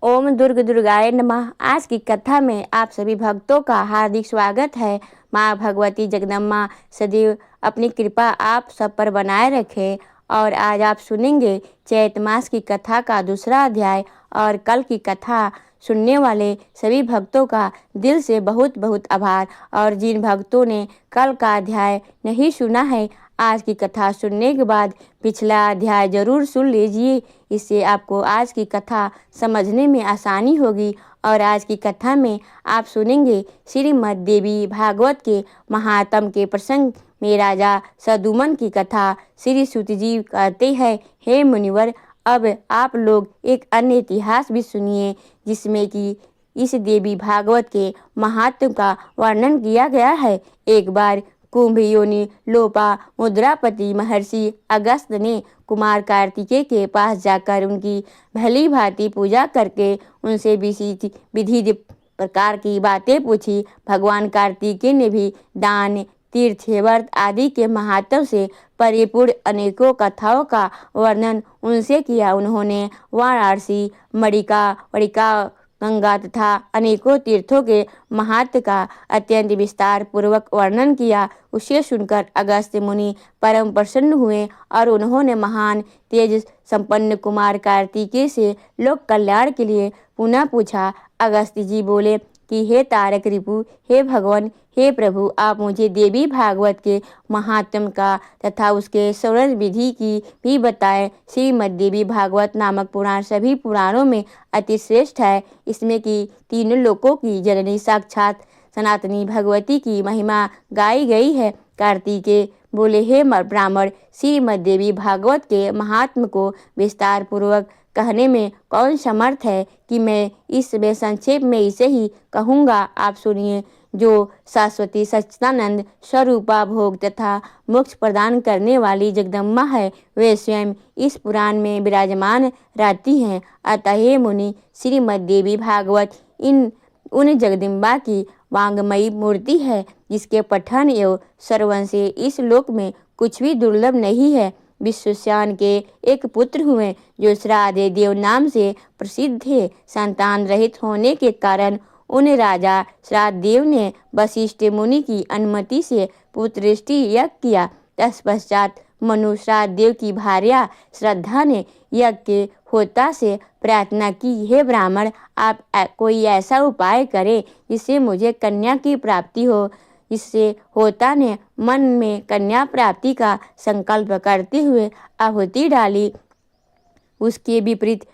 ओम दुर्ग दुर्गाय नमः। आज की कथा में आप सभी भक्तों का हार्दिक स्वागत है। माँ भगवती जगदम्बा सदैव अपनी कृपा आप सब पर बनाए रखे। और आज आप सुनेंगे चैत मास की कथा का दूसरा अध्याय। और कल की कथा सुनने वाले सभी भक्तों का दिल से बहुत बहुत आभार। और जिन भक्तों ने कल का अध्याय नहीं सुना है, आज की कथा सुनने के बाद पिछला अध्याय जरूर सुन लीजिए। इससे आपको आज की कथा समझने में आसानी होगी। और आज की कथा में आप सुनेंगे श्रीमद् देवी भागवत के महात्म के प्रसंग में राजा सदुमन की कथा। श्री सूत जी कहते हैं, हे मुनिवर, अब आप लोग एक अन्य इतिहास भी सुनिए जिसमें कि इस देवी भागवत के महात्म का वर्णन किया गया है। एक बार कुंभ योनि लोपा मुद्रापति महर्षि अगस्त ने कुमार कार्तिकेय के पास जाकर उनकी भली भांति पूजा करके उनसे विधि प्रकार की बातें पूछी। भगवान कार्तिकेय ने भी दान, तीर्थ, व्रत आदि के महात्म से परिपूर्ण अनेकों कथाओं का वर्णन उनसे किया। उन्होंने वाराणसी, मणिका, गंगा तथा अनेकों तीर्थों के महात्म का अत्यंत विस्तार पूर्वक वर्णन किया। उसे सुनकर अगस्त्य मुनि परम प्रसन्न हुए और उन्होंने महान तेज संपन्न कुमार कार्तिकेय से लोक कल्याण के लिए पुनः पूछा। अगस्त्य जी बोले कि हे तारक रिपु, हे भगवान, हे प्रभु, आप मुझे देवी भागवत के महात्म का तथा उसके श्रवण विधि की भी बताएं। श्रीमद् देवी भागवत नामक पुराण सभी पुराणों में अति श्रेष्ठ है। इसमें की तीनों लोकों की जननी साक्षात सनातनी भगवती की महिमा गाई गई है। कार्तिकेय बोले, हे ब्राह्मण, श्रीमद् देवी भागवत के महात्म को विस्तार पूर्वक कहने में कौन समर्थ है कि मैं इसमें संक्षेप में इसे ही कहूँगा। आप सुनिए। जो शाश्वती सच्चिदानंद स्वरूपा भोग तथा मोक्ष प्रदान करने वाली जगदम्बा है, वे स्वयं इस पुराण में विराजमान रहती हैं। अतः हे मुनि, श्रीमद् देवी भागवत उन जगदम्बा की वांगमयी मूर्ति है जिसके पठन एवं श्रवण से इस लोक में कुछ भी दुर्लभ नहीं है। विश्वस्यान के एक पुत्र हुए जो श्राद्ध देव नाम से प्रसिद्ध थे। संतान रहित होने के कारण उन राजा श्राद्ध देव ने वशिष्ठ मुनि की अनुमति से पुत्रष्टि यज्ञ किया। तत्पश्चात मनु श्राद्ध देव की भार्या श्रद्धा ने यज्ञ के होता से प्रार्थना की, हे ब्राह्मण, आप कोई ऐसा उपाय करें जिससे मुझे कन्या की प्राप्ति हो। इससे होता ने मन में कन्या प्राप्ति का संकल्प करते हुए आहुति डाली। उसके विपरीत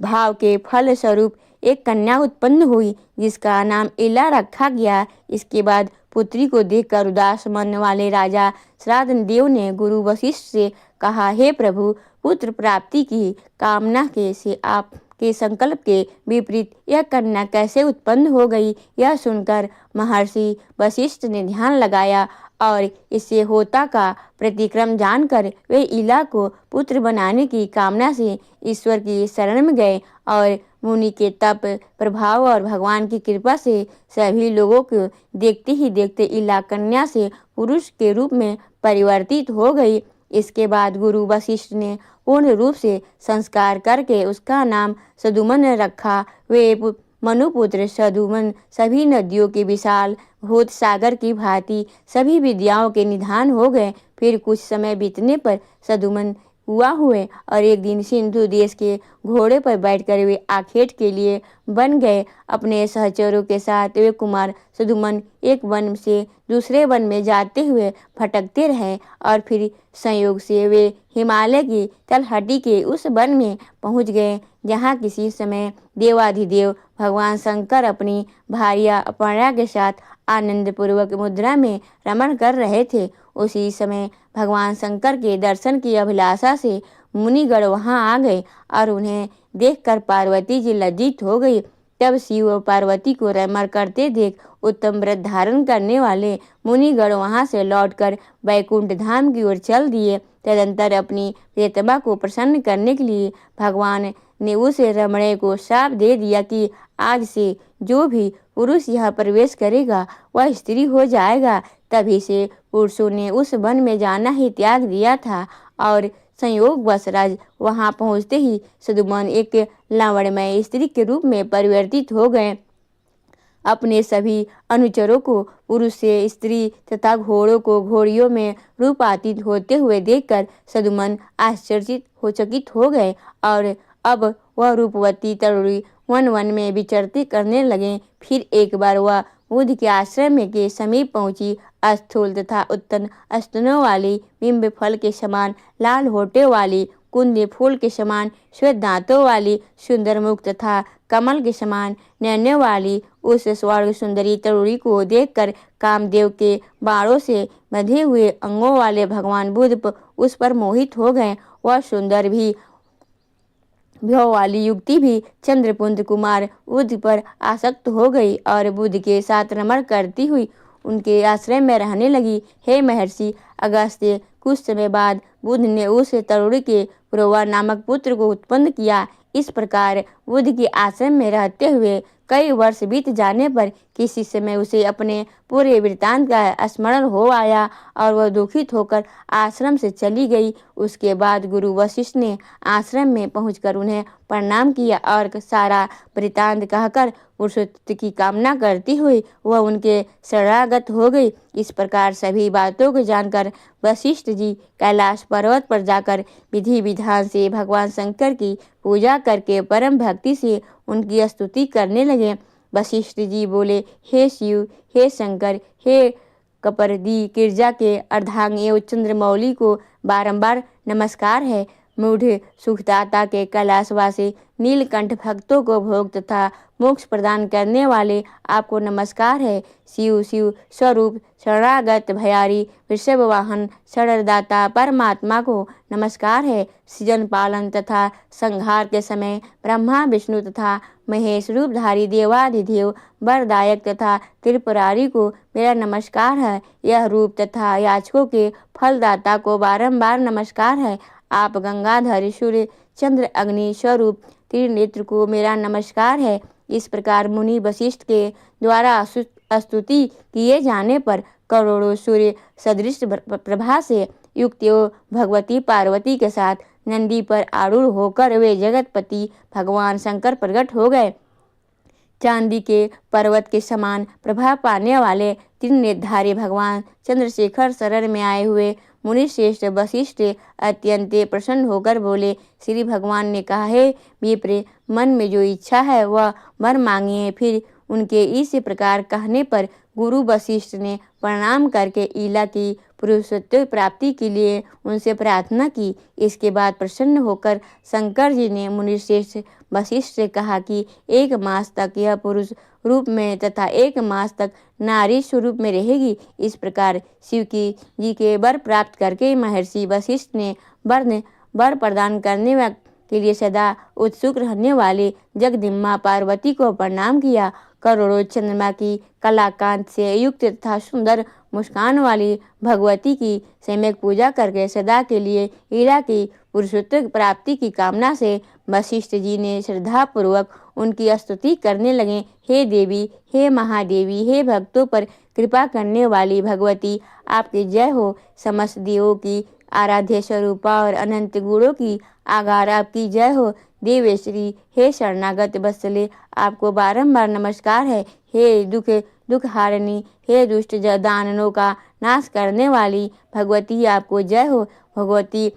भाव के फल स्वरूप एक कन्या उत्पन्न हुई जिसका नाम इला रखा गया। इसके बाद पुत्री को देखकर उदास मन वाले राजा श्राद्ध देव ने गुरु वशिष्ठ से कहा, हे प्रभु, पुत्र प्राप्ति की कामना के से आपके संकल्प के विपरीत यह कन्या कैसे उत्पन्न हो गई। यह सुनकर महर्षि वशिष्ठ ने ध्यान लगाया और इससे होता का प्रतिक्रम जानकर वे इला को पुत्र बनाने की कामना से ईश्वर की शरण में गए। और मुनि के तप प्रभाव और भगवान की कृपा से सभी लोगों को देखते ही देखते इला कन्या से पुरुष के रूप में परिवर्तित हो गई। इसके बाद गुरु वशिष्ठ ने पूर्ण रूप से संस्कार करके उसका नाम सदुमन रखा। वे मनुपुत्र सदुमन सभी नदियों के विशाल भूत सागर की भांति सभी विद्याओं के निधान हो गए। फिर कुछ समय बीतने पर सदुमन हुआ हुए और एक दिन सिंधु देश के घोड़े पर बैठकर वे आखेट के लिए बन गए। अपने सहचरों के साथ वे कुमार सदुमन एक वन से दूसरे वन में जाते हुए भटकते रहे और फिर संयोग से वे हिमालय की तलहटी के उस वन में पहुंच गए जहां किसी समय देवाधिदेव भगवान शंकर अपनी भार्या अपर्णा के साथ आनंद पूर्वक मुद्रा में रमण कर रहे थे। उसी समय भगवान शंकर के दर्शन की अभिलाषा से मुनिगण वहां आ गए और उन्हें देखकर पार्वती जी लज्जित हो गई। तब शिव और पार्वती को रमण करते देख उत्तम व्रत धारण करने वाले मुनिगण वहां से लौटकर वैकुंठ धाम की ओर चल दिए। तदंतर अपनी प्रियतमा को प्रसन्न करने के लिए भगवान ने उस रमणे को शाप दे दिया कि आज से जो भी पुरुष यह प्रवेश करेगा वह स्त्री हो जाएगा। तभी से पुरुषों ने उस वन में जाना ही त्याग दिया था और संयोगवश वहां पहुंचते ही सदुमन एक लावण्यमय स्त्री के रूप में परिवर्तित हो गए। अपने सभी अनुचरों को पुरुष से स्त्री तथा घोड़ों को घोड़ियों में रूपांतरित होते हुए देखकर सदुमन चकित हो गए और अब वह रूपवती तरुणी वन वन में विचरते करने लगे। फिर एक बार वह बुद्ध के आश्रम में के समीप पहुंची। स्थूल तथा उत्तम स्तनों वाली, बिंब फल के समान लाल होठों वाली, कुंद फूल के समान श्वेत दांतों वाली, सुंदर मुख तथा कमल के समान नयनों वाली उस स्वर्ग सुंदरी तरुणी को देखकर कामदेव के बाणों से बंधे हुए अंगों वाले भगवान बुद्ध उस पर मोहित हो गए। वह सुंदर भी भ्यों वाली युक्ति भी चंद्रपुंज कुमार बुद्ध पर आसक्त हो गई और बुद्ध के साथ रमण करती हुई उनके आश्रम में रहने लगी। हे महर्षि अगस्त्य, कुछ समय बाद बुद्ध ने उस तरुणी के पुरवा नामक पुत्र को उत्पन्न किया। इस प्रकार बुद्ध के आश्रम में रहते हुए कई वर्ष बीत जाने पर किसी समय उसे अपने पूरे वृत्तांत का स्मरण हो आया और वह दुखित होकर आश्रम से चली गई। उसके बाद गुरु वशिष्ठ ने आश्रम में पहुंचकर उन्हें प्रणाम किया और सारा वृत्तांत कहकर पुरुषोत्तम की कामना करती हुई वह उनके शरणागत हो गई। इस प्रकार सभी बातों को जानकर वशिष्ठ जी कैलाश पर्वत पर जाकर विधि विधान से भगवान शंकर की पूजा करके परम भक्ति से उनकी स्तुति करने लगे। वशिष्ठ जी बोले, हे शिव, हे शंकर, हे कपरदी गिरजा के अर्धांग एवं चंद्रमौली को बारंबार नमस्कार है। मूढ़ सुखदाता के कैलाशवासी नीलकंठ भक्तों को भोग तथा मोक्ष प्रदान करने वाले आपको नमस्कार है। शिव शिव स्वरूप शरणागत भयारी वृषभ वाहन शरणदाता परमात्मा को नमस्कार है। सृजन पालन तथा संहार के समय ब्रह्मा विष्णु तथा महेश रूपधारी देवाधिदेव वरदायक तथा त्रिपुरारी को मेरा नमस्कार है। यह रूप तथा याचकों के फलदाता को बारंबार नमस्कार है। आप गंगाधर सूर्य चंद्र अग्नि स्वरूप त्रिनेत्र को मेरा नमस्कार है। इस प्रकार मुनि वशिष्ठ के द्वारा स्तुति किए जाने पर करोड़ों सूर्य सदृश प्रभा से युक्त भगवती पार्वती के साथ नंदी पर आरूढ़ होकर वे जगतपति भगवान शंकर प्रकट हो गए। चांदी के पर्वत के समान प्रभा पाने वाले त्रिनेत्रधारी भगवान चंद्रशेखर शरण में आए हुए मुनि श्रेष्ठ वशिष्ठ अत्यंत प्रसन्न होकर बोले। श्री भगवान ने कहा, हे विप्र, मन में जो इच्छा है वह वर मांगिए। फिर उनके इस प्रकार कहने पर गुरु वशिष्ठ ने प्रणाम करके इला की पुरुषत्व प्राप्ति के लिए उनसे प्रार्थना की। इसके बाद प्रसन्न होकर शंकर जी ने मुनिश्रेष्ठ वशिष्ठ से कहा कि 1 मास तक यह पुरुष रूप में तथा 1 मास तक नारी स्वरूप में रहेगी। इस प्रकार शिव जी के वर प्राप्त करके महर्षि वशिष्ठ ने वर प्रदान करने के लिए सदा उत्सुक रहने वाले जगदम्बा पार्वती को प्रणाम किया। करोड़ों चंद्रमा की कलाकांत से युक्त तथा सुंदर मुस्कान वाली भगवती की सम्यक पूजा करके सदा के लिए ईला की पुरुषोत्तम प्राप्ति की कामना से वशिष्ठ जी ने श्रद्धा पूर्वक उनकी स्तुति करने लगे। हे देवी, हे महादेवी, हे भक्तों पर कृपा करने वाली भगवती, आपकी जय हो। समस्त देवों की आराध्य स्वरूपा और अनंत गुणों की आगार आपकी जय हो। देवेश्वरी, हे शरणागत वत्सले, आपको बारंबार नमस्कार है। हे दुख हारिणी, हे दुष्ट दानवों का नाश करने वाली भगवती, आपको जय हो। भगवती,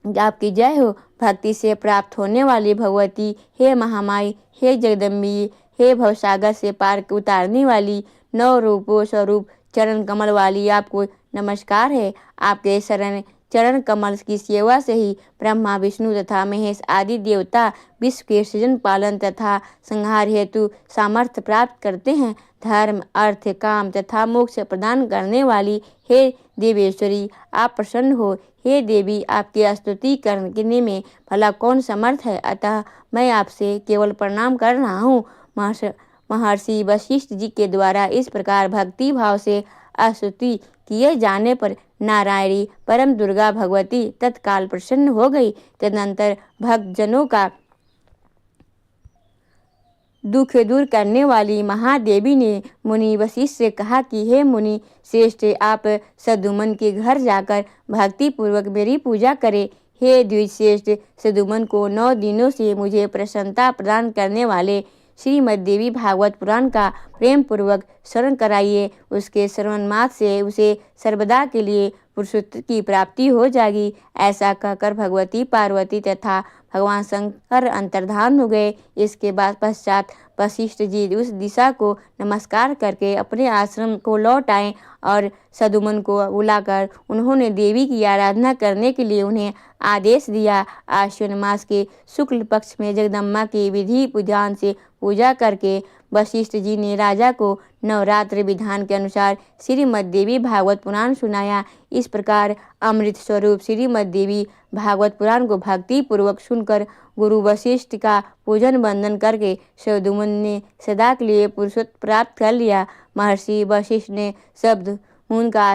आपकी जय हो। भक्ति से प्राप्त होने वाली भगवती, हे महामाई, हे जगदम्बी, हे भवसागर से पार उतारने वाली 9 रूपों स्वरूप चरण कमल वाली, आपको नमस्कार है। आपके चरण कमल की सेवा से ही ब्रह्मा विष्णु तथा महेश आदि देवता विश्व के सृजन पालन तथा संहार हेतु सामर्थ्य प्राप्त करते हैं। धर्म अर्थ काम तथा मोक्ष प्रदान करने वाली हे देवेश्वरी, आप प्रसन्न हो। हे देवी, आपकी स्तुति करने में भला कौन समर्थ है, अतः मैं आपसे केवल प्रणाम कर रहा हूँ। महर्षि वशिष्ठ जी के द्वारा इस प्रकार भक्ति भाव से स्तुति किए जाने पर नारायणी परम दुर्गा भगवती तत्काल प्रसन्न हो गई। तदनंतर भक्तजनों का दुख दूर करने वाली महादेवी ने मुनि वशिष्ठ से कहा कि हे मुनि श्रेष्ठ, आप सदुमन के घर जाकर भक्ति पूर्वक मेरी पूजा करें। हे द्विजश्रेष्ठ, सदुमन को 9 दिनों से मुझे प्रसन्नता प्रदान करने वाले श्रीमद् देवी भागवत पुराण का प्रेम पूर्वक श्रवण कराइए। उसके श्रवण मात्र से उसे सर्वदा के लिए पुरुषोत्तम की प्राप्ति हो जाएगी। ऐसा कहकर भगवती पार्वती तथा भगवान शंकर अंतर्धान हो गए। इसके बाद पश्चात वशिष्ठ जी उस दिशा को नमस्कार करके अपने आश्रम को लौट आए और सदुमन को बुलाकर उन्होंने देवी की आराधना करने के लिए उन्हें आदेश दिया। आश्विन मास के शुक्ल पक्ष में जगदम्बा की विधि विधान से पूजा करके वशिष्ठ जी ने राजा को नवरात्र विधान के अनुसार श्रीमद् देवी भागवत पुराण सुनाया। इस प्रकार अमृत स्वरूप श्रीमद् देवी भागवत पुराण को भक्ति पूर्वक सुनकर गुरु वशिष्ठ का पूजन वंदन करके सदुमन ने सदा के लिए पुरुषोत्तम प्राप्त कर लिया। महर्षि वशिष्ठ ने शब्द उनका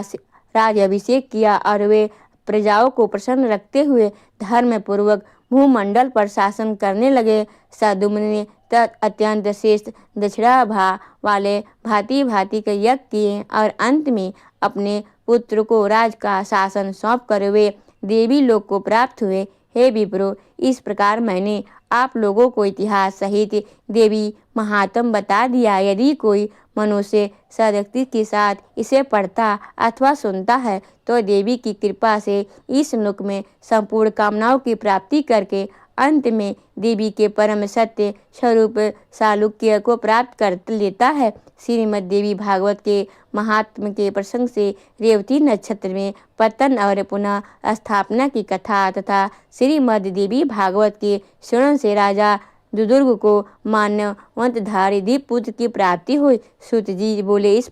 राज्याभिषेक किया और वे प्रजाओं को प्रसन्न रखते हुए धर्म पूर्वक भूमंडल पर शासन करने लगे। सदुमन ने अत्यंत श्रेष्ठ दक्षिणा वाले भांति भांति के यज्ञ किए और अंत में अपने पुत्र को राज का शासन सौंप कर वे देवी लोक को प्राप्त हुए। हे विप्रो, इस प्रकार मैंने आप लोगों को इतिहास सहित देवी महात्म बता दिया। यदि कोई मनुष्य सदक्ति के साथ इसे पढ़ता अथवा सुनता है तो देवी की कृपा से इस लोक में संपूर्ण कामनाओं की प्राप्ति करके अंत में देवी के परम सत्य स्वरूप सालुक्य को प्राप्त कर लेता है। श्रीमद् देवी भागवत के महात्म के प्रसंग से रेवती नक्षत्र में पतन और पुनः स्थापना की कथा तथा श्रीमद् देवी भागवत के श्रवण से राजा दुर्ग को मान्यवंतधारी दीप पुत्र की प्राप्ति हुई। सूत जी बोले, इस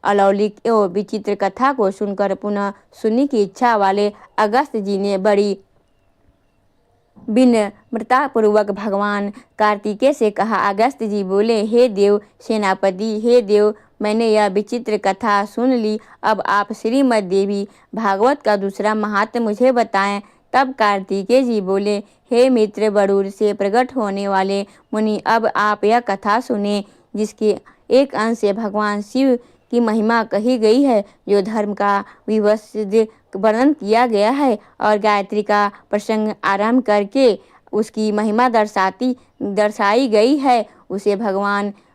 अलौकिक एवं विचित्र कथा को सुनकर पुनः सुनने की इच्छा वाले अगस्त जी ने बड़ी विनम्रतापूर्वक भगवान कार्तिकेय से कहा। अगस्त जी बोले, हे देव सेनापति, हे देव, मैंने यह विचित्र कथा सुन ली। अब आप श्रीमद् देवी भागवत का दूसरा महात्म मुझे बताएं। तब कार्तिकेय जी बोले, हे मित्र, बरूर से प्रकट होने वाले मुनि, अब आप यह कथा सुने जिसके एक अंश से भगवान शिव की महिमा कही गई है, जो धर्म का विवस्त्र वर्णन किया गया है और गायत्री का प्रसंग आरंभ करके उसकी महिमा दर्शाई गई है।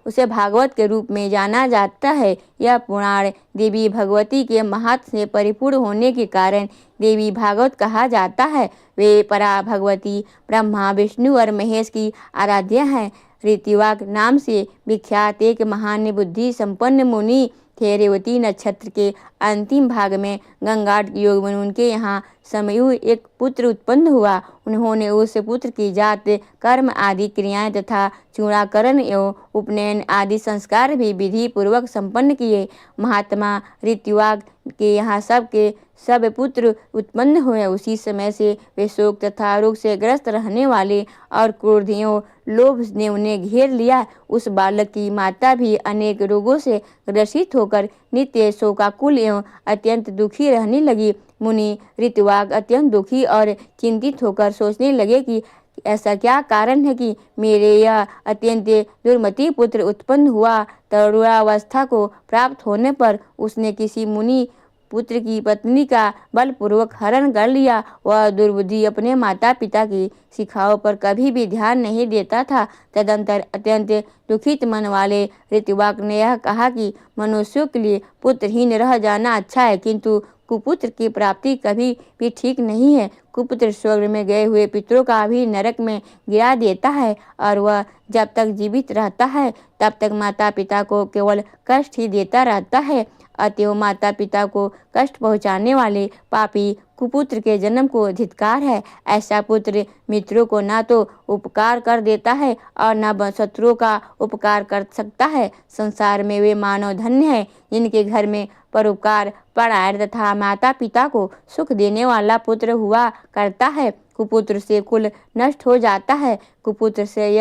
उसे भागवत के रूप में जाना जाता है। यह पुराण देवी भगवती के महात्म से परिपूर्ण होने के कारण देवी भागवत कहा जाता है। वे परा भगवती ब्रह्मा विष्णु और महेश की आराध्या हैं। ऋतिवाक नाम से विख्यात एक महान बुद्धि संपन्न मुनि थे। रेवती नक्षत्र के अंतिम भाग में गंगाट योग में उनके यहाँ समयु एक पुत्र उत्पन्न हुआ। उन्होंने उस पुत्र की जात कर्म आदि क्रियाएं तथा चूड़ाकरण एवं उपनयन आदि संस्कार भी विधि पूर्वक संपन्न किए। महात्मा ऋतिवाक के यहाँ सब पुत्र उत्पन्न हुए। उसी समय से वे शोक तथा रोग से ग्रस्त रहने वाले और क्रोध एवं लोभ ने उन्हें घेर लिया। उस बालक की माता भी अनेक रोगों से ग्रसित होकर नित्य शोकाकुल एवं अत्यंत दुखी रहने लगी। मुनि ऋतुवाक अत्यंत दुखी और चिंतित होकर सोचने लगे कि ऐसा क्या कारण है कि मेरे यह अत्यंत दुर्मति पुत्र उत्पन्न हुआ। तरुणावस्था को प्राप्त होने पर उसने किसी मुनि पुत्र की पत्नी का बलपूर्वक हरण कर लिया। वह दुर्बुद्धि अपने माता पिता की शिक्षाओं पर कभी भी ध्यान नहीं देता था। तदंतर अत्यंत दुखित मन वाले ऋतुवाक ने यह कहा कि मनुष्यों के लिए पुत्रहीन रह जाना अच्छा है, किंतु कुपुत्र की प्राप्ति कभी भी ठीक नहीं है। कुपुत्र स्वर्ग में गए हुए पितरों का भी नरक में गिरा देता है और वह जब तक जीवित रहता है तब तक माता पिता को केवल कष्ट ही देता रहता है। अतएव माता पिता को कष्ट पहुँचाने वाले पापी कुपुत्र के जन्म को धिक्कार है। ऐसा पुत्र मित्रों को न तो उपकार कर देता है और न शत्रुओं का उपकार कर सकता है। संसार में वे मानव धन्य है जिनके घर में परोपकार परायण तथा माता पिता को सुख देने वाला पुत्र हुआ करता है। कुपुत्र से कुल नष्ट हो जाता है, कुपुत्र से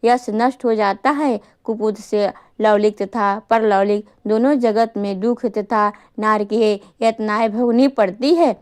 यश नष्ट हो जाता है। कुपुत्र से लौलिक तथा परलौलिक दोनों जगत में दुख तथा नारकीय यातनाएं भोगनी पड़ती है।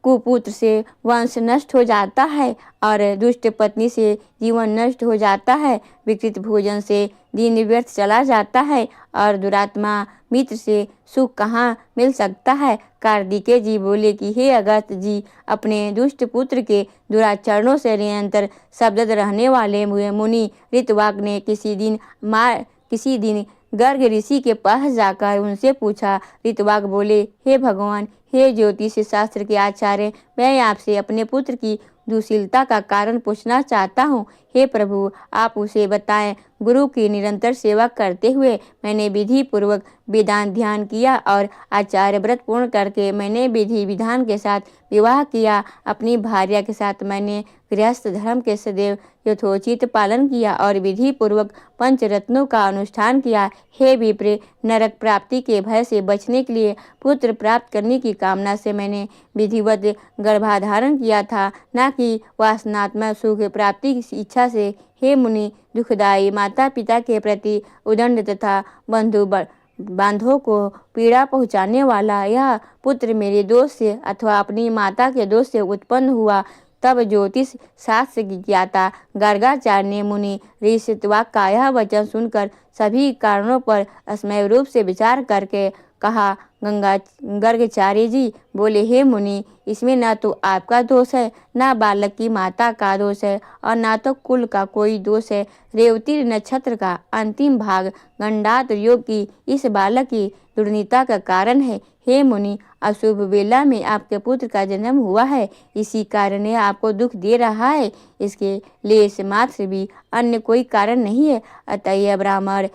कुपुत्र से वंश नष्ट हो जाता है और दुष्ट पत्नी से जीवन नष्ट हो जाता है। विकृत भोजन से दिन व्यर्थ चला जाता है और दुरात्मा मित्र से सुख कहाँ मिल सकता है। कार्तिकेय जी बोले कि हे अगस्त जी, अपने दुष्ट पुत्र के दुराचरणों से निरंतर शब्द रहने वाले मुनि ऋतवाक ने किसी दिन गर्ग ऋषि के पास जाकर उनसे पूछा। ऋतवाक बोले, हे भगवान, हे ज्योतिष शास्त्र के आचार्य, मैं आपसे अपने पुत्र की दुशीलता का कारण पूछना चाहता हूँ। हे प्रभु, आप उसे बताएं। गुरु की निरंतर सेवा करते हुए मैंने विधि पूर्वक वेदांत ध्यान किया और आचार्य व्रत पूर्ण करके मैंने विधि विधान के साथ विवाह किया। अपनी भार्या के साथ मैंने गृहस्थ धर्म के सदैव यथोचित पालन किया और विधि पूर्वक पंचरत्नों का अनुष्ठान किया। हे विप्र, नरक प्राप्ति के भय से बचने के लिए पुत्र प्राप्त करने की कामना से मैंने विधिवत गर्भाधारण किया था, न कि वासनात्मक सुख प्राप्ति की इच्छा से। हे मुनि, दुखदायी माता पिता के प्रति उदंड तथा बांधों को पीड़ा पहुँचाने वाला यह पुत्र मेरे दोष से अथवा अपनी माता के दोष से उत्पन्न हुआ। तब ज्योतिष शास्त्र की ज्ञाता गर्गाचार्य ने मुनि ऋषित्वाक का यह वचन सुनकर सभी कारणों पर अस्मय रूप से विचार करके कहा। गर्गाचार्य जी बोले, हे मुनि, इसमें न तो आपका दोष है, न बालक की माता का दोष है और न तो कुल का कोई दोष है। रेवती नक्षत्र का अंतिम भाग गंडात योग की इस बालक की दुर्नीता का कारण है। हे मुनि, अशुभ वेला में आपके पुत्र का जन्म हुआ है, इसी कारण यह आपको दुख दे रहा है। इसके लेश मात्र भी अन्य कोई कारण नहीं है। अतः यह ब्राह्मण,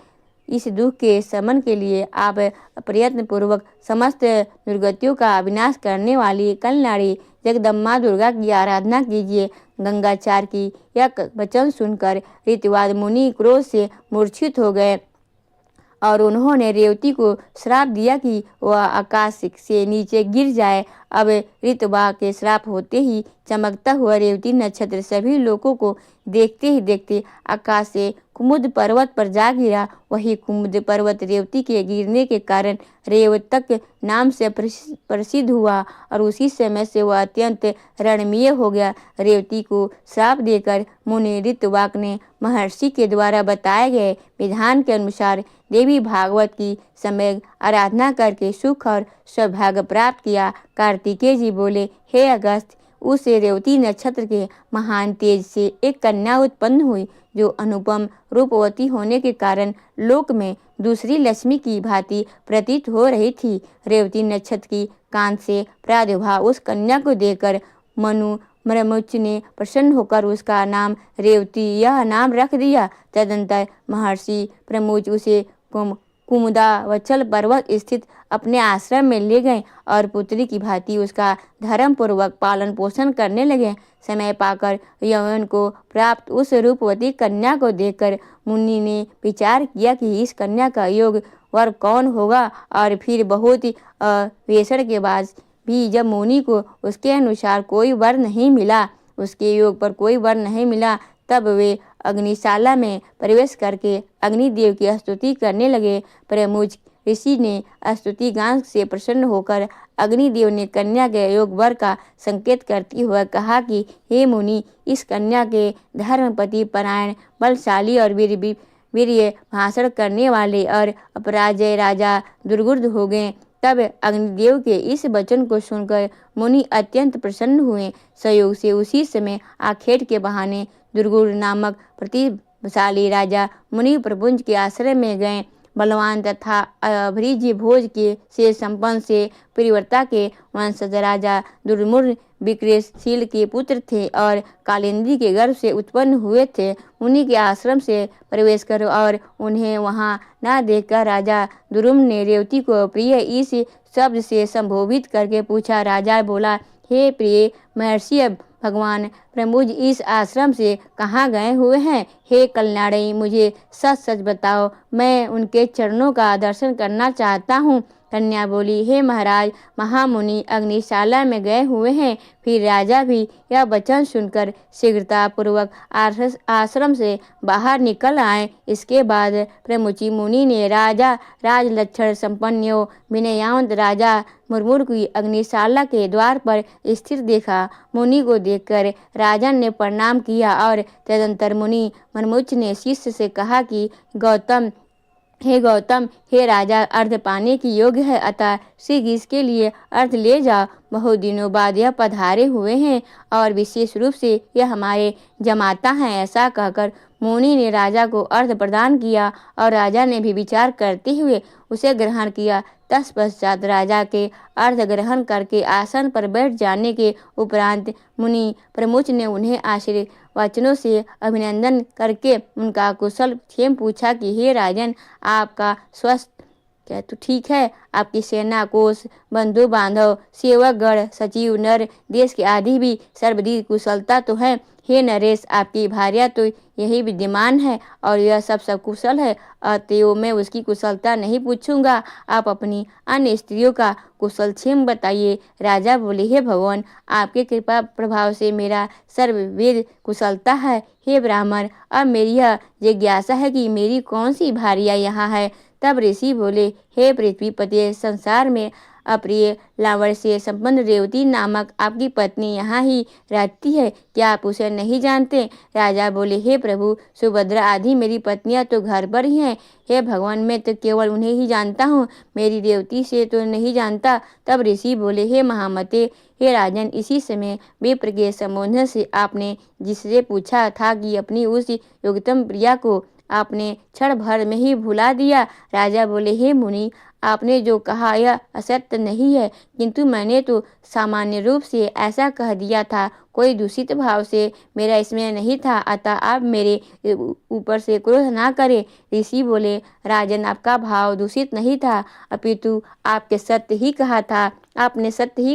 इस दुख के शमन के लिए आप प्रयत्न पूर्वक समस्त दुर्गतियों का विनाश करने वाली कल्याणी जगदम्मा दुर्गा की आराधना कीजिए। गंगाचार्य की यह वचन सुनकर ऋतवाद मुनि क्रोध से मूर्छित हो गए और उन्होंने रेवती को श्राप दिया कि वह आकाश से नीचे गिर जाए। अब ऋतवा के श्राप होते ही चमकता हुआ रेवती नक्षत्र सभी लोगों को देखते ही देखते आकाश से कुमुद पर्वत पर जा गिरा। वही कुमुद पर्वत रेवती के गिरने के कारण रेवतक नाम से प्रसिद्ध हुआ और उसी समय से वह अत्यंत रणमीय हो गया। रेवती को श्राप देकर मुनि ऋतवाक ने महर्षि के द्वारा बताए गए विधान के अनुसार देवी भागवत की समय आराधना करके सुख और सौभाग्य प्राप्त किया। कार्तिकेय जी बोले, हे अगस्त, उस रेवती नक्षत्र के महान तेज से एक कन्या उत्पन्न हुई जो अनुपम रूपवती होने के कारण लोक में दूसरी लक्ष्मी की भांति प्रतीत हो रही थी। रेवती नक्षत्र की कांत से प्रादुर्भाव उस कन्या को देखकर मनु मरमुच ने प्रसन्न होकर उसका नाम रेवती यह नाम रख दिया। तदंतर महर्षि प्रमुच उसे कुमुदावचल पर्वत स्थित अपने आश्रम में ले गए और पुत्री की भांति उसका धर्म पूर्वक पालन पोषण करने लगे। समय पाकर यौवन को प्राप्त उस रूपवती कन्या को देखकर मुनि ने विचार किया कि इस कन्या का योग वर कौन होगा। और फिर बहुत अन्वेषण के बाद भी जब मुनि को उसके अनुसार कोई वर नहीं मिला, उसके योग पर कोई वर नहीं मिला, तब वे अग्निशाला में प्रवेश करके अग्निदेव की स्तुति करने लगे। प्रमुच ऋषि ने स्तुति गान से प्रसन्न होकर अग्निदेव ने कन्या के योग वर का संकेत करते हुए कहा कि हे मुनि, इस कन्या के धर्मपति परायण बलशाली और वीर्य भाषण करने वाले और अपराजय राजा दुर्गुर्द हो गए। तब अग्निदेव के इस वचन को सुनकर मुनि अत्यंत प्रसन्न हुए। संयोग से उसी समय आखेट के बहाने दुर्गुर्द नामक प्रतिभाशाली राजा मुनि प्रपुंज के आश्रम में गए। बलवान तथा अभृज भोज के से संपन्न से परिवर्ता के वंशज राजा दुर्मुर विक्रयशील के पुत्र थे और कालिंदी के गर्भ से उत्पन्न हुए थे। मुनि के आश्रम से प्रवेश कर और उन्हें वहां न देखकर राजा दुरुम ने रेवती को प्रिय इस शब्द से संबोधित करके पूछा। राजा बोला, हे प्रिय महर्षि भगवान प्रमुज इस आश्रम से कहाँ गए हुए हैं? हे कल्याणी, मुझे सच सच बताओ, मैं उनके चरणों का दर्शन करना चाहता हूँ। कन्या बोली, हे महाराज, महामुनि अग्निशाला में गए हुए हैं। फिर राजा भी यह वचन सुनकर शीघ्रतापूर्वक आश्रम से बाहर निकल आए। इसके बाद प्रमुचि मुनि ने राजा राजलक्षण संपन्न विनयावंत राजा मुर्मूर की अग्निशाला के द्वार पर स्थिर देखा। मुनि को देखकर राजन ने प्रणाम किया और तदंतर मुनि मुर्मुच ने शिष्य से कहा कि गौतम, हे राजा, अर्घ पाने की योग्य है, अतः शीघ्र इसके लिए अर्घ ले जाओ। बहुत दिनों बाद यह पधारे हुए हैं और विशेष रूप से यह हमारे जमाता हैं। ऐसा कहकर मुनि ने राजा को अर्घ प्रदान किया और राजा ने भी विचार करते हुए उसे ग्रहण किया। तत्पश्चात राजा के अर्घ ग्रहण करके आसन पर बैठ जाने के उपरांत मुनि प्रमुख ने उन्हें आशीर्वचनों से अभिनंदन करके उनका कुशल क्षेम पूछा कि हे राजन, आपका स्वस्थ क्या तो ठीक है? आपकी सेना, कोष, बंधु बांधव, सेवक गण, सचिव, नर, देश के आदि भी सर्वदी कुशलता तो है। हे नरेश, आपकी भार्या तो यही विद्यमान है और यह सब कुशल है, अतएव मैं उसकी कुशलता नहीं पूछूंगा। आप अपनी अन्य स्त्रियों का कुशल क्षेम बताइए। राजा बोले, हे भगवान, आपके कृपा प्रभाव से मेरा सर्वविध कुशलता है। हे ब्राह्मण, अब मेरी यह जिज्ञासा है कि मेरी कौन सी भार्या यहाँ है? तब ऋषि बोले, हे पृथ्वीपति, संसार में अप्रिय लावण्य से संपन्न रेवती नामक आपकी पत्नी यहाँ ही रहती है, क्या आप उसे नहीं जानते? राजा बोले, हे प्रभु, सुभद्रा आदि मेरी पत्नियां तो घर पर ही हैं। हे भगवान, मैं तो केवल उन्हें ही जानता हूँ, मेरी रेवती से तो नहीं जानता। तब ऋषि बोले, हे महामते, हे राजन, इसी समय विप्र के संबोधन से आपने जिससे पूछा था कि अपनी उस योग्यतम प्रिया को आपने क्षण भर में ही भुला दिया। राजा बोले, हे मुनि, आपने जो कहा यह असत्य नहीं है, किंतु मैंने तो सामान्य रूप से ऐसा कह दिया था, कोई दूषित भाव से मेरा इसमें नहीं था, अतः आप मेरे ऊपर से क्रोध ना करें। ऋषि बोले, राजन, आपका भाव दूषित नहीं था, अपितु आपने सत्य ही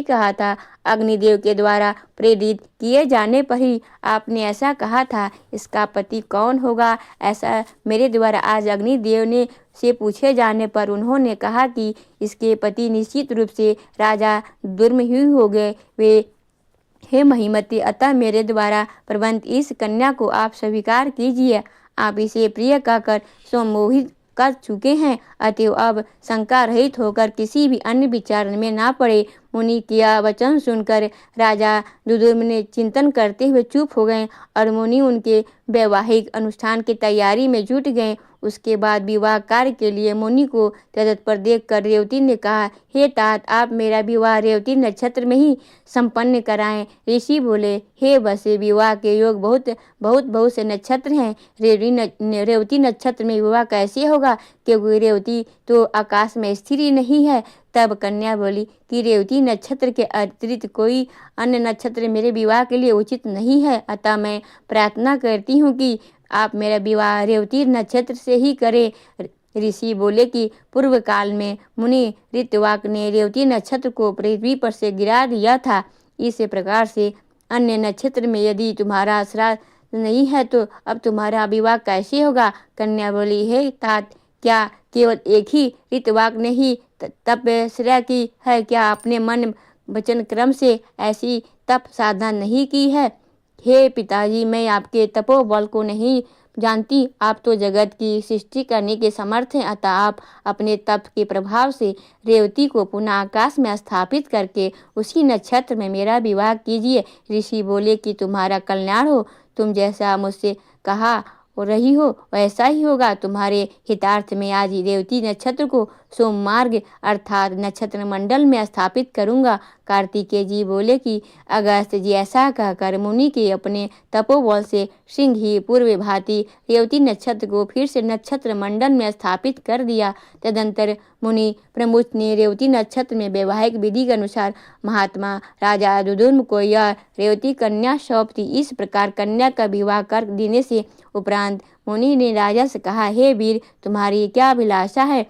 कहा था। अग्निदेव के द्वारा प्रेरित किए जाने पर ही आपने ऐसा कहा था। इसका पति कौन होगा? ऐसा मेरे द्वारा आज अग्निदेव ने से पूछे जाने पर उन्होंने कहा कि इसके पति निश्चित रूप से राजा दुर्महि होंगे। वे हे महिमती, अतः मेरे द्वारा प्रबंध इस कन्या को आप स्वीकार कीजिए। आप इसे प्रिय कहकर सम्मोहित कर चुके हैं, अतएव अब शंका रहित होकर किसी भी अन्य विचार में ना पड़े। मुनि किया वचन सुनकर राजा दुर्दुम्न चिंतन करते हुए चुप हो गए और मुनि उनके वैवाहिक अनुष्ठान की तैयारी में जुट गए। उसके बाद विवाह कार्य के लिए मुनि को तत्पर देखकर रेवती ने कहा, हे तात, आप मेरा विवाह रेवती नक्षत्र में ही संपन्न कराएं। ऋषि बोले, हे वसे, विवाह के योग बहुत से नक्षत्र हैं। रेवती नक्षत्र में विवाह कैसे होगा, क्योंकि रेवती तो आकाश में स्थिर ही नहीं है। तब कन्या बोली कि रेवती नक्षत्र के अतिरिक्त कोई अन्य नक्षत्र मेरे विवाह के लिए उचित नहीं है, अतः मैं प्रार्थना करती हूँ कि आप मेरा विवाह रेवती नक्षत्र से ही करें। ऋषि बोले कि पूर्व काल में मुनि ऋतवाक ने रेवती नक्षत्र को पृथ्वी पर से गिरा दिया था। इस प्रकार से अन्य नक्षत्र में यदि तुम्हारा श्राद्ध नहीं है तो अब तुम्हारा विवाह कैसे होगा? कन्या बोली, हे तात, क्या केवल एक ही ऋतवाक ने ही तपस्या की है? क्या आपने मन वचन क्रम से ऐसी तप साधना नहीं की है? हे पिताजी, मैं आपके तपोबल को नहीं जानती, आप तो जगत की सृष्टि करने के समर्थ हैं, अतः आप अपने तप के प्रभाव से रेवती को पुनः आकाश में स्थापित करके उसी नक्षत्र में मेरा विवाह कीजिए। ऋषि बोले कि तुम्हारा कल्याण हो, तुम जैसा मुझसे कहा रही हो वैसा ही होगा। तुम्हारे हितार्थ में आज ही रेवती नक्षत्र को सोममार्ग अर्थात नक्षत्र मंडल में स्थापित करूंगा। कार्तिकेय जी बोले कि अगस्त जी ऐसा कहकर मुनि के अपने तपोबल से सिंह ही पूर्व भांति रेवती नक्षत्र को फिर से नक्षत्र मंडल में स्थापित कर दिया। तदंतर मुनि प्रमुख ने रेवती नक्षत्र में वैवाहिक विधि के अनुसार महात्मा राजा दुर्दुम्न को यह रेवती कन्या सौंप दी। इस प्रकार कन्या का विवाह कर देने से उपरांत मुनि ने राजा से कहा, हे वीर, तुम्हारी क्या अभिलाषा है?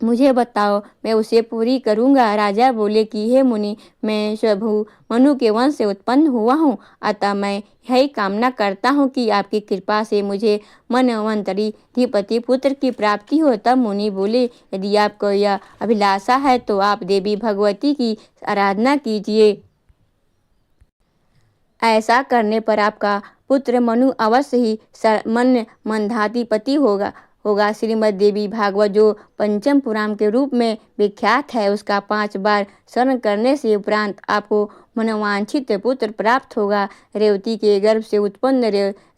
मुझे बताओ, मैं उसे पूरी करूँगा। राजा बोले कि हे मुनि, मैं स्वभु मनु के वंश से उत्पन्न हुआ हूँ, अतः मैं यही कामना करता हूँ कि आपकी कृपा से मुझे मनवंतरी अधिपति पुत्र की प्राप्ति हो। तब मुनि बोले, यदि आपको यह अभिलाषा है तो आप देवी भगवती की आराधना कीजिए। ऐसा करने पर आपका पुत्र मनु अवश्य ही मन मंदाधिपति होगा। श्रीमद् देवी भागवत जो पंचम पुराण के रूप में विख्यात है, उसका 5 बार स्मरण करने से उपरांत आपको मनोवांछित पुत्र प्राप्त होगा। रेवती के गर्भ से उत्पन्न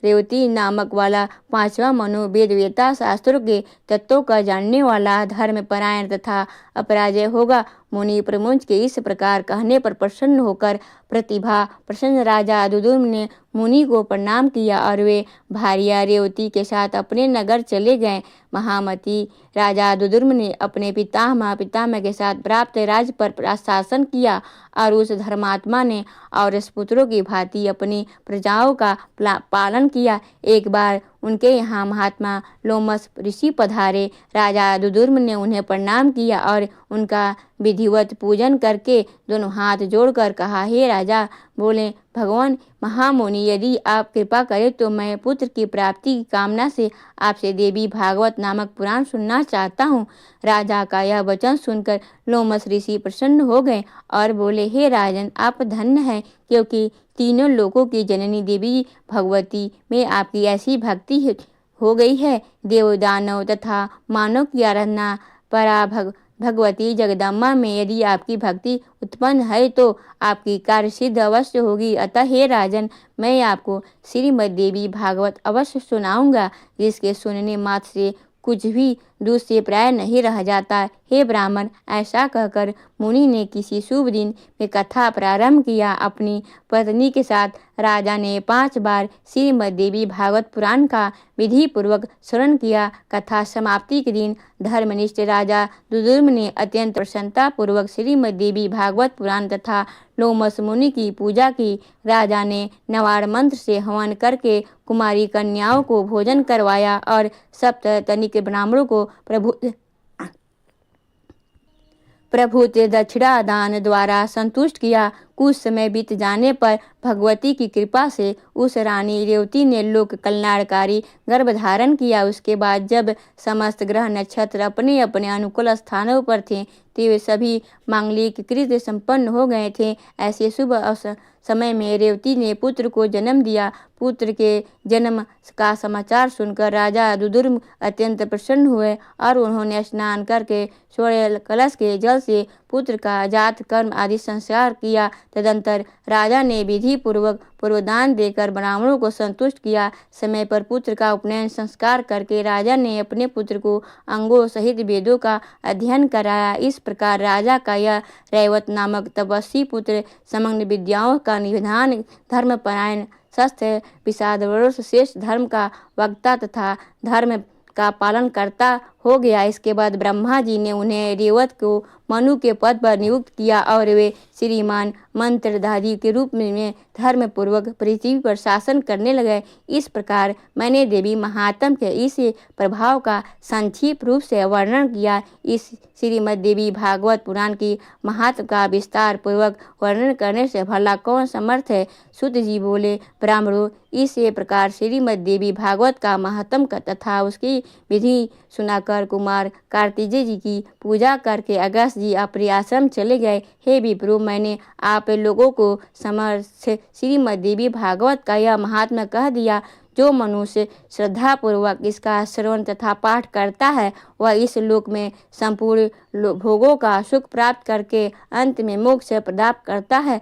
रेवती नामक वाला 5वां मनु वेदवेता शास्त्रों के तत्वों का जानने वाला, धर्मपरायण तथा अपराजय होगा। मुनि प्रमुख के इस प्रकार कहने पर प्रसन्न होकर प्रतिभा प्रसन्न राजा दुदुम्न ने मुनि को प्रणाम किया और वे भार्या रेवती के साथ अपने नगर चले गए। महामती राजा दुदुम्न ने अपने पितामह के साथ प्राप्त राज्य पर शासन किया और उस धर्मात्मा ने और पुत्रों की भांति अपनी प्रजाओं का पालन किया। एक बार उनके यहाँ महात्मा लोमस ऋषि पधारे। राजा दुदुम्न ने उन्हें प्रणाम किया और उनका विधिवत पूजन करके दोनों हाथ जोड़कर कहा, हे राजा। बोले, भगवान महामुनि, यदि आप कृपा करें तो मैं पुत्र की प्राप्ति की कामना से आपसे देवी भागवत नामक पुराण सुनना चाहता हूँ। राजा का यह वचन सुनकर लोमस ऋषि प्रसन्न हो गए और बोले, हे राजन, आप धन्य हैं, क्योंकि तीनों लोकों की जननी देवी भगवती में आपकी ऐसी भक्ति हो गई है। देव दानव तथा मानव की आराधना परा भगवती जगदम्बा में यदि आपकी भक्ति उत्पन्न है तो आपकी कार्य सिद्ध अवश्य होगी। अतः हे राजन, मैं आपको श्रीमद् देवी भागवत अवश्य सुनाऊंगा, जिसके सुनने मात्र से कुछ भी दूसरे प्राय नहीं रह जाता। हे ब्राह्मण, ऐसा कहकर मुनि ने किसी शुभ दिन में कथा प्रारंभ किया। अपनी पत्नी के साथ राजा ने 5 बार श्रीमद् देवी भागवत पुराण का विधि पूर्वक श्रवण किया। कथा समाप्ति के दिन धर्मनिष्ठ राजा दुदुम्न ने अत्यंत प्रसन्नता पूर्वक श्रीमद् देवी भागवत पुराण तथा लोमस मुनि की पूजा की। राजा ने नवाड़ मंत्र से हवन करके कुमारी कन्याओं को भोजन करवाया और सप्त तनिक ब्राह्मणों को प्रभुत दक्षिणा दान द्वारा संतुष्ट किया। कुछ समय बीत जाने पर भगवती की कृपा से उस रानी रेवती ने लोक कल्याणकारी गर्भ धारण किया। उसके बाद जब समस्त ग्रह नक्षत्र अपने अपने अनुकूल स्थानों पर थे, वे सभी मांगलिक कृत्य संपन्न हो गए थे। ऐसे शुभ समय में रेवती ने पुत्र को जन्म दिया। पुत्र के जन्म का समाचार सुनकर राजा दुदुम्न अत्यंत प्रसन्न हुए और उन्होंने स्नान करके स्वर्ण कलश के जल से पुत्र का जात कर्म आदि संस्कार किया। तदंतर राजा ने विधि पूर्वक पूर्वदान देकर ब्राह्मणों को संतुष्ट किया। समय पर पुत्र का उपनयन संस्कार करके राजा ने अपने पुत्र को अंगों सहित वेदों का अध्ययन कराया। इस प्रकार राजा का यह रैवत नामक तपस्वी पुत्र समग्र विद्याओं का निधान, धर्मपरायण, शस्त्र विषादवर्ष श्रेष्ठ धर्म का वक्ता तथा धर्म का पालन करता हो गया। इसके बाद ब्रह्मा जी ने उन्हें रेवत को मनु के पद पर नियुक्त किया और वे श्रीमान मंत्रधारी के रूप में धर्म पूर्वक पृथ्वी पर शासन करने लगे। इस प्रकार मैंने देवी महात्म के इस प्रभाव का संक्षिप्त रूप से वर्णन किया। इस श्रीमद् देवी भागवत पुराण की महात्म का विस्तार पूर्वक वर्णन करने से भला कौन समर्थ है। सूत जी बोले, ब्राह्मणों, इस प्रकार श्रीमद् देवी भागवत का महात्म तथा उसकी विधि सुनाकर कुमार कार्तिकेय जी की पूजा करके अगस्त जी अपने आश्रम चले गए। हे विप्रो, मैंने आप लोगों को समर्थ श्रीमद् देवी भागवत का यह महात्मा कह दिया। जो मनुष्य श्रद्धापूर्वक इसका श्रवण तथा पाठ करता है, वह इस लोक में संपूर्ण भोगों का सुख प्राप्त करके अंत में मोक्ष प्राप्त करता है।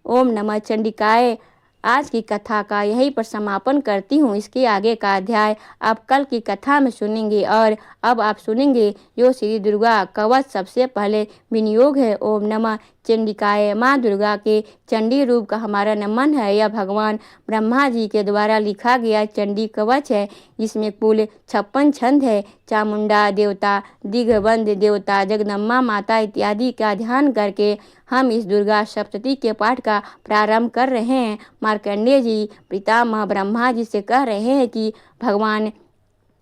ओम नमः चंडिकाय। आज की कथा का यहीं पर समापन करती हूँ। इसके आगे का अध्याय आप कल की कथा में सुनेंगे। और अब आप सुनेंगे जो श्री दुर्गा कवच सबसे पहले विनियोग है। ओम नमः चंडिकाय। माँ दुर्गा के चंडी रूप का हमारा नमन है। यह भगवान ब्रह्मा जी के द्वारा लिखा गया चंडी कवच है, जिसमें कुल 56 छंद है। चामुंडा देवता, दिग्बंध देवता, जगदम्बा माता इत्यादि का ध्यान करके हम इस दुर्गा सप्तती के पाठ का प्रारंभ कर रहे हैं। मार्कंडेय जी पितामह ब्रह्मा जी से कह रहे हैं कि भगवान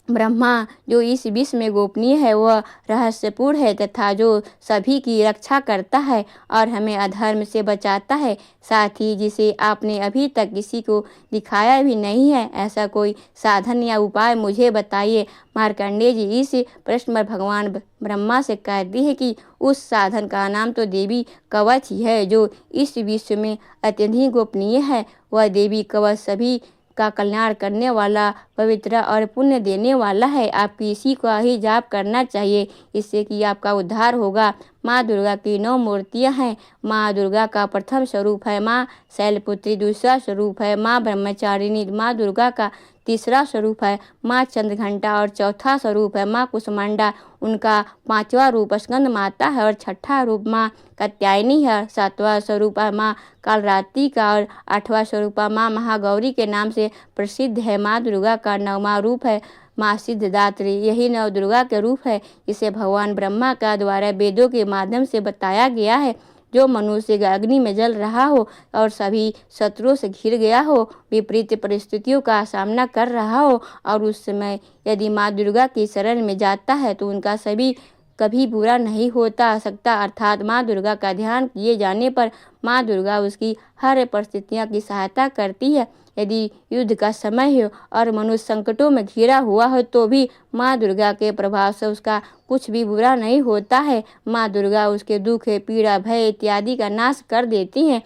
ब्रह्मा जो इस विश्व में गोपनीय है, वह रहस्यपूर्ण है तथा जो सभी की रक्षा करता है और हमें अधर्म से बचाता है, साथ ही जिसे आपने अभी तक किसी को दिखाया भी नहीं है, ऐसा कोई साधन या उपाय मुझे बताइए। मार्कंडेय जी इस प्रश्न पर भगवान ब्रह्मा से कहती है कि उस साधन का नाम तो देवी कवच ही है, जो इस विश्व में अत्यधिक गोपनीय है। वह देवी कवच सभी का कल्याण करने वाला, पवित्र और पुण्य देने वाला है। आपको इसी का ही जाप करना चाहिए, इससे कि आपका उद्धार होगा। माँ दुर्गा की 9 मूर्तियाँ हैं। माँ दुर्गा का प्रथम स्वरूप है माँ शैलपुत्री, दूसरा स्वरूप है माँ ब्रह्मचारिणी, माँ दुर्गा का तीसरा स्वरूप है माँ चंद्रघंटा और चौथा स्वरूप है माँ कुसुमांडा। उनका 5वां रूप स्कंद माता है और छठा रूप माँ कात्यायनी है। 7वां स्वरूप माँ कालरात्रि का और 8वां स्वरूप माँ महागौरी के नाम से प्रसिद्ध है। माँ दुर्गा का 9वां रूप है माँ सिद्धिदात्री। यही नव दुर्गा के रूप है, इसे भगवान ब्रह्मा का द्वारा वेदों के माध्यम से बताया गया है। जो मनुष्य अग्नि में जल रहा हो और सभी शत्रुओं से घिर गया हो, विपरीत परिस्थितियों का सामना कर रहा हो और उस समय यदि माँ दुर्गा की शरण में जाता है तो उनका सभी कभी बुरा नहीं होता सकता। अर्थात माँ दुर्गा का ध्यान किए जाने पर माँ दुर्गा उसकी हर परिस्थितियों की सहायता करती है। यदि युद्ध का समय हो और मनुष्य संकटों में घिरा हुआ हो तो भी माँ दुर्गा के प्रभाव से उसका कुछ भी बुरा नहीं होता है। माँ दुर्गा उसके दुख, पीड़ा, भय इत्यादि का नाश कर देती हैं।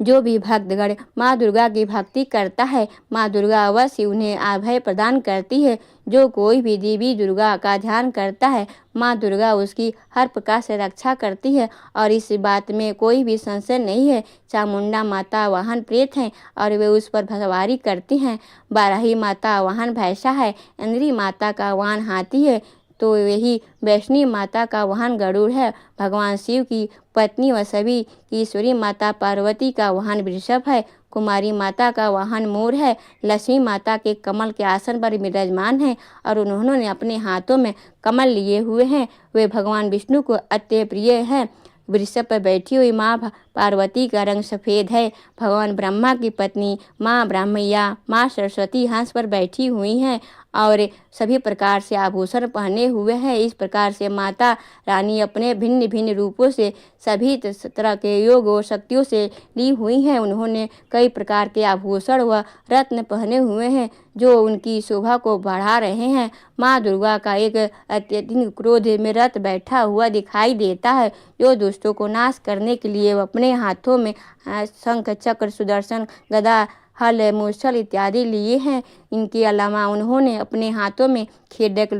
जो भी भक्तगण माँ दुर्गा की भक्ति करता है, माँ दुर्गा अवश्य उन्हें अभय प्रदान करती है। जो कोई भी देवी दुर्गा का ध्यान करता है, माँ दुर्गा उसकी हर प्रकार से रक्षा करती है और इस बात में कोई भी संशय नहीं है। चामुंडा माता वाहन प्रेत हैं और वे उस पर सवारी करती हैं। बाराही माता वाहन भैंसा है, इंद्री माता का वाहन हाथी है, तो यही वैष्णवी माता का वाहन गरुड़ है। भगवान शिव की पत्नी व सभी की ईश्वरी माता पार्वती का वाहन वृषभ है। कुमारी माता का वाहन मोर है। लक्ष्मी माता के कमल के आसन पर विराजमान है और उन्होंने अपने हाथों में कमल लिए हुए हैं। वे भगवान विष्णु को अति प्रिय हैं। वृषभ पर बैठी हुई माँ पार्वती का रंग सफ़ेद है। भगवान ब्रह्मा की पत्नी माँ ब्राह्मैया माँ सरस्वती हंस पर बैठी हुई हैं और सभी प्रकार से आभूषण पहने हुए हैं। इस प्रकार से माता रानी अपने भिन्न भिन्न रूपों से सभी तरह के योग और शक्तियों से ली हुई हैं। उन्होंने कई प्रकार के आभूषण व रत्न पहने हुए हैं जो उनकी शोभा को बढ़ा रहे हैं। माँ दुर्गा का एक अत्यधिक क्रोध में रथ बैठा हुआ दिखाई देता है, जो दुष्टों को नाश करने के लिए अपने हाथों में शंख, चक्र, सुदर्शन, गदा, हल, मूसल इत्यादि लिए हैं। इनके अलावा उन्होंने अपने हाथों में खेडक,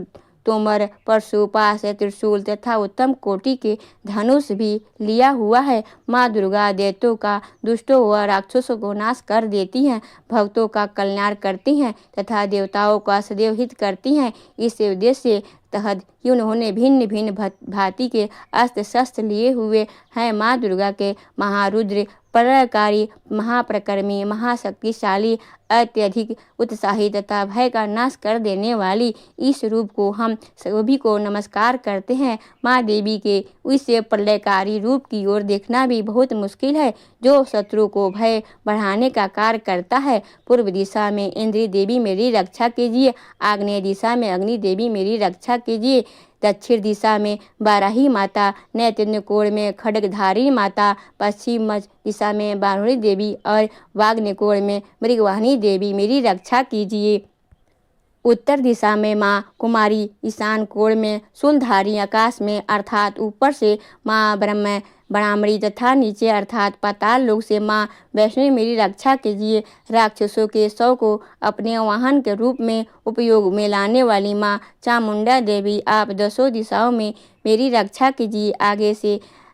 तोमर, परशु, पाश, त्रिशूल तथा उत्तम कोटि के धनुष भी लिया हुआ है। माँ दुर्गा दैत्यों का, दुष्टों व राक्षसों को नाश कर देती हैं, भक्तों का कल्याण करती हैं तथा देवताओं का सदैव हित करती हैं। इस उद्देश्य तहत ही उन्होंने भिन्न भिन्न भांति के अस्त्र शस्त्र लिए हुए हैं। माँ दुर्गा के महारुद्र, प्रलयकारी, महाप्रकर्मी, महाशक्तिशाली, अत्यधिक उत्साही तथा भय का नाश कर देने वाली इस रूप को हम सभी को नमस्कार करते हैं। माँ देवी के इस प्रलयकारी रूप की ओर देखना भी बहुत मुश्किल है, जो शत्रु को भय बढ़ाने का कार्य करता है। पूर्व दिशा में इंद्री देवी मेरी रक्षा कीजिए, आग्नेय दिशा में अग्नि देवी मेरी रक्षा कीजिए, दक्षिण दिशा में बाराही माता, नैत्य कोण में खड्गधारी माता, पश्चिम दिशा में बारुणी देवी और वाग्न कोण में मृगवाहिनी देवी मेरी रक्षा कीजिए। उत्तर दिशा में माँ कुमारी, ईशान कोण में शूलधारी, आकाश में अर्थात ऊपर से माँ ब्राह्मणी तथा नीचे अर्थात पाताल लोक से माँ वैष्णवी मेरी रक्षा कीजिए। राक्षसों के शव को अपने वाहन के रूप में उपयोग में लाने वाली माँ चामुंडा देवी, आप 10 दिशाओं में मेरी रक्षा कीजिए।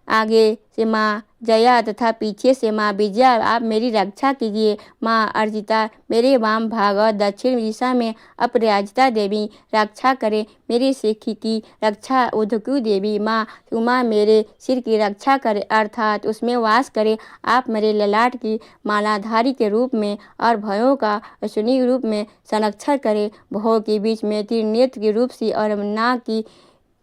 आगे से माँ जया तथा पीछे से माँ विजया, आप मेरी रक्षा कीजिए। माँ अर्जिता मेरे वाम भाग और दक्षिण दिशा में अपराजिता देवी रक्षा करें। मेरी सिखी की रक्षा उद्धकू देवी माँ उमा मेरे सिर की रक्षा करे अर्थात उसमें वास करे। आप मेरे ललाट की मालाधारी के रूप में और भयों का अश्विनी रूप में संरक्षण करें। भयों के बीच में त्रिनेत्र के रूप से और नाग की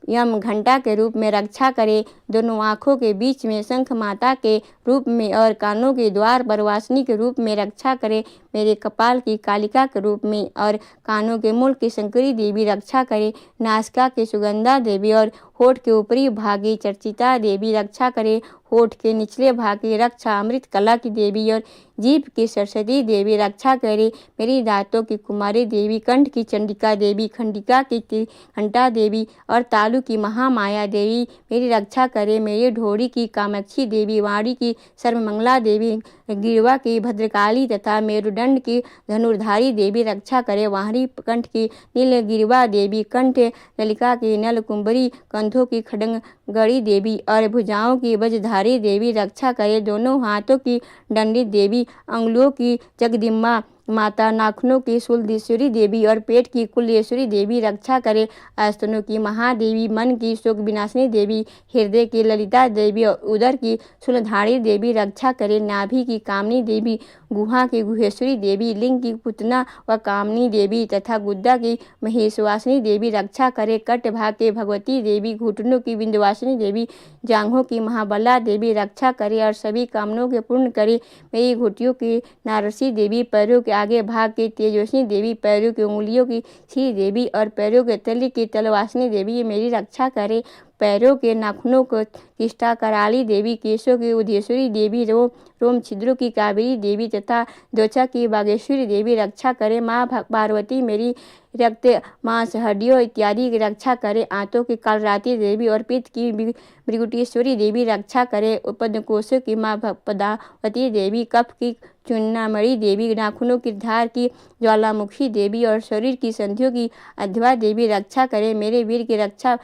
यम घंटा के रूप में रक्षा करे। दोनों आँखों के बीच में शंख माता के रूप में और कानों के द्वार पर वासनी के रूप में रक्षा करे। मेरे कपाल की कालिका के रूप में और कानों के मूल की शंकरी देवी रक्षा करे। नासिका के सुगंधा देवी और होठ के ऊपरी भाग की चर्चिता देवी रक्षा करे। होठ के निचले भाग की रक्षा अमृत कला की देवी और जीभ की सरस्वती देवी रक्षा करे। मेरी दांतों की कुमारी देवी, कंठ की चंडिका देवी, खंडिका की घंटा देवी और तालु की महामाया देवी मेरी रक्षा करे। मेरी ढोरी की कामाक्षी देवी, वाणी की सर्वमंगला देवी, गिरवा की भद्रकाली तथा मेरुदंड की धनुर्धारी देवी रक्षा करे। वाहरी कंठ की नीलगिरिवा देवी, कंठ नलिका की नलकुंबरी, कंधों की खडंगड़ी देवी और भुजाओं की वज्रधारी देवी रक्षा करे। दोनों हाथों की दंडित देवी, अंगुलियों की जगदम्बा माता, नाखूनों की शूलधीश्वरी देवी और पेट की कुलेश्वरी देवी रक्षा करे। स्तनों की महादेवी, मन की शोक विनाशिनी देवी, हृदय की ललिता देवी और उदर की शूलधारी देवी रक्षा करे। नाभि की कामनी देवी, गुहा की गुहेश्वरी देवी, लिंग की पुतना व कामनी देवी तथा गुद्दा की महेशवासिनी देवी रक्षा करे। कट भाग के भगवती देवी, घुटनों की विंध्यवासिनी देवी, जांघों की महाबला देवी रक्षा करे और सभी कामनों के पूर्ण करे। मेरी घुटियों की नारसी देवी, पैरों के आगे भाग की तेजस्विनी देवी, पैरों की उंगलियों की श्री देवी और पैरों के तली की तलवासिनी देवी मेरी रक्षा करे। पैरों के नाखूनों को किष्टा कराली देवी, केशों की उदयेश्वरी देवी, रोम छिद्रों की कावेरी देवी तथा त्वचा की बागेश्वरी देवी रक्षा करे। माँ पार्वती मेरी रक्त, मांस, हड्डियों इत्यादि की रक्षा करे। आंतों की कालरात्रि देवी और पित्त की भृगुटीश्वरी देवी रक्षा करे। उपदकोशों की माँ पदावती देवी, कफ की चुन्नामणि देवी, नाखूनों की धार की ज्वालामुखी देवी और शरीर की संधियों की अध्वा देवी रक्षा करे। मेरे वीर की रक्षा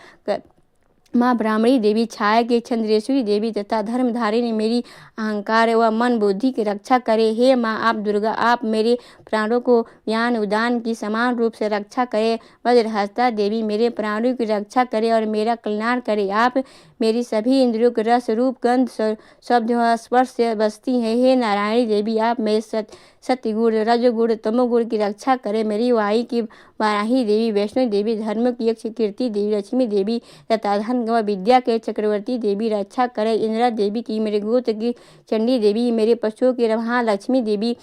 माँ ब्राह्मणी देवी, छाया की चंद्रेश्वरी देवी तथा धर्मधारिणी मेरी अहंकार व मन बुद्धि की रक्षा करे। हे माँ आप दुर्गा, आप मेरे प्राणों को ज्ञान उदान की समान रूप से रक्षा करे। वज्रहस्ता देवी मेरे प्राणों की रक्षा करे और मेरा कल्याण करे। आप मेरी सभी इंद्रियों के रस, रूप, गंध, शब्द व स्पर्श से बसती हैं। हे नारायणी देवी, आप मेरे सत्यगुण, रजगुण, तमोगुण की रक्षा करें। मेरी वाई की वाराही देवी, वैष्णो देवी, धर्म की यक्ष कीर्ति देवी, लक्ष्मी देवी तथा धन व विद्या के चक्रवर्ती देवी रक्षा करें। इंदिरा देवी की, मेरे गोत्र की चंडी देवी, मेरे पशुओं की महालक्ष्मी देवी,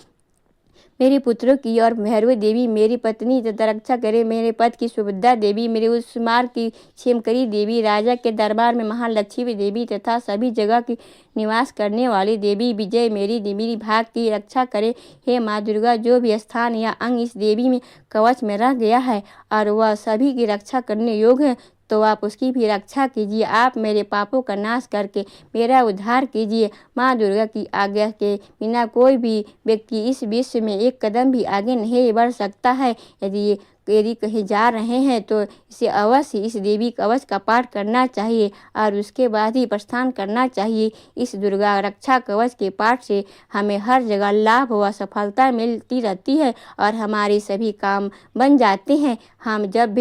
मेरे पुत्रों की और भैरवी देवी मेरी पत्नी तथा रक्षा करे। मेरे पद की सुभद्रा देवी, मेरे उस मार्ग की क्षेमकरी देवी, राजा के दरबार में महालक्ष्मी देवी तथा सभी जगह की निवास करने वाली देवी विजय मेरी भाग की रक्षा करे। हे माँ दुर्गा, जो भी स्थान या अंग इस देवी में कवच में रह गया है और वह सभी की रक्षा करने योग्य है, तो आप उसकी भी रक्षा कीजिए। आप मेरे पापों का नाश करके मेरा उद्धार कीजिए। माँ दुर्गा की आज्ञा के बिना कोई भी व्यक्ति इस विश्व में एक कदम भी आगे नहीं बढ़ सकता है। यदि कहीं जा रहे हैं तो इसे अवश्य इस देवी कवच का पाठ करना चाहिए और उसके बाद ही प्रस्थान करना चाहिए। इस दुर्गा रक्षा कवच के पाठ से हमें हर जगह लाभ व सफलता मिलती रहती है और हमारे सभी काम बन जाते हैं। हम जब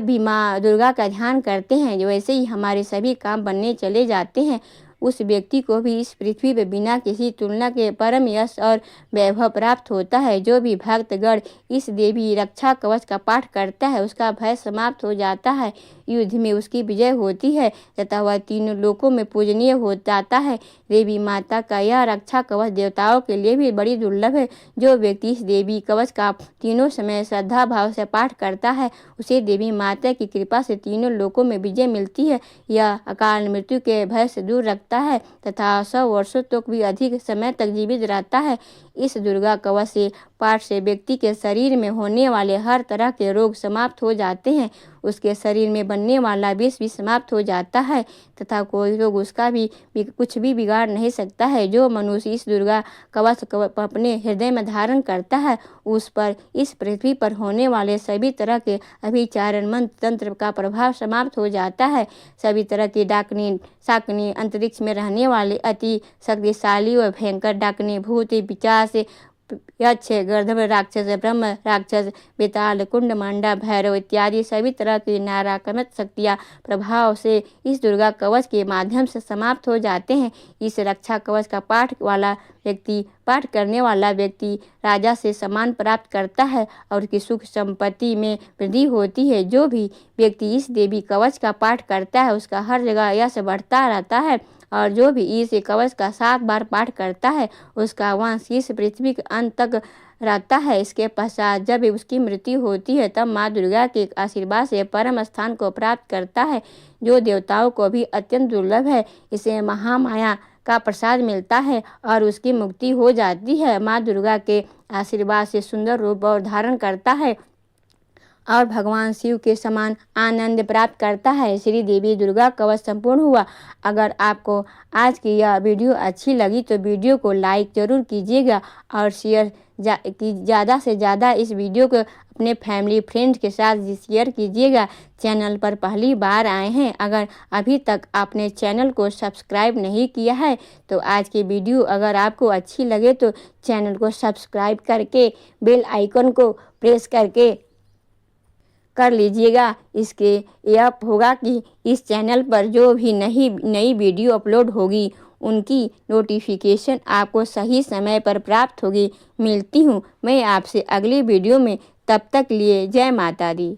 भी माँ दुर्गा का ध्यान करते हैं, वैसे ही हमारे सभी काम बनने चले जाते हैं। उस व्यक्ति को भी इस पृथ्वी पर बिना किसी तुलना के परम यश और वैभव प्राप्त होता है। जो भी भक्तगण इस देवी रक्षा कवच का पाठ करता है, उसका भय समाप्त हो जाता है, युद्ध में उसकी विजय होती है तथा वह तीनों लोकों में पूजनीय हो जाता है। देवी माता का यह रक्षा कवच देवताओं के लिए भी बड़ी दुर्लभ है। जो व्यक्ति इस देवी कवच का तीनों समय श्रद्धा भाव से पाठ करता है, उसे देवी माता की कृपा से तीनों लोकों में विजय मिलती है। यह अकाल मृत्यु के भय से दूर रखता है तथा 100 वर्षों तक भी अधिक समय तक जीवित रहता है। इस दुर्गा कवच से पाठ से व्यक्ति के शरीर में होने वाले हर तरह के रोग समाप्त हो जाते हैं। उसके शरीर में बनने वाला विष भी समाप्त हो जाता है तथा कोई रोग उसका भी कुछ भी बिगाड़ नहीं सकता है। जो मनुष्य इस दुर्गा कवच अपने हृदय में धारण करता है, उस पर इस पृथ्वी पर होने वाले सभी तरह के अभिचारण मंत्र तंत्र का प्रभाव समाप्त हो जाता है। सभी तरह की डाकनी शाकनी, अंतरिक्ष में रहने वाले अति शक्तिशाली व भयंकर डाकनी, भूत, पिशाच, यक्ष, गर्दभ राक्षस, ब्रह्म राक्षस, बेताल, कुंड, मांडा, भैरव इत्यादि सभी तरह की नकारात्मक शक्तियाँ प्रभाव से इस दुर्गा कवच के माध्यम से समाप्त हो जाते हैं। इस रक्षा कवच का पाठ करने वाला व्यक्ति राजा से सम्मान प्राप्त करता है और उसकी सुख संपत्ति में वृद्धि होती है। जो भी व्यक्ति इस देवी कवच का पाठ करता है उसका हर जगह यश बढ़ता रहता है और जो भी इस कवच का 7 बार पाठ करता है उसका वंश इस पृथ्वी के अंत तक रहता है। इसके पश्चात जब उसकी मृत्यु होती है तब माँ दुर्गा के आशीर्वाद से परम स्थान को प्राप्त करता है, जो देवताओं को भी अत्यंत दुर्लभ है। इसे महामाया का प्रसाद मिलता है और उसकी मुक्ति हो जाती है। माँ दुर्गा के आशीर्वाद से सुंदर रूप और धारण करता है और भगवान शिव के समान आनंद प्राप्त करता है। श्री देवी दुर्गा कवच संपूर्ण हुआ। अगर आपको आज की यह वीडियो अच्छी लगी तो वीडियो को लाइक ज़रूर कीजिएगा और शेयर ज़्यादा से ज़्यादा इस वीडियो को अपने फैमिली फ्रेंड्स के साथ शेयर कीजिएगा। चैनल पर पहली बार आए हैं, अगर अभी तक आपने चैनल को सब्सक्राइब नहीं किया है तो आज की वीडियो अगर आपको अच्छी लगे तो चैनल को सब्सक्राइब करके बेल आइकन को प्रेस करके कर लीजिएगा। इसके यह होगा कि इस चैनल पर जो भी नई वीडियो अपलोड होगी उनकी नोटिफिकेशन आपको सही समय पर प्राप्त होगी। मिलती हूँ मैं आपसे अगली वीडियो में, तब तक लिए जय माता दी।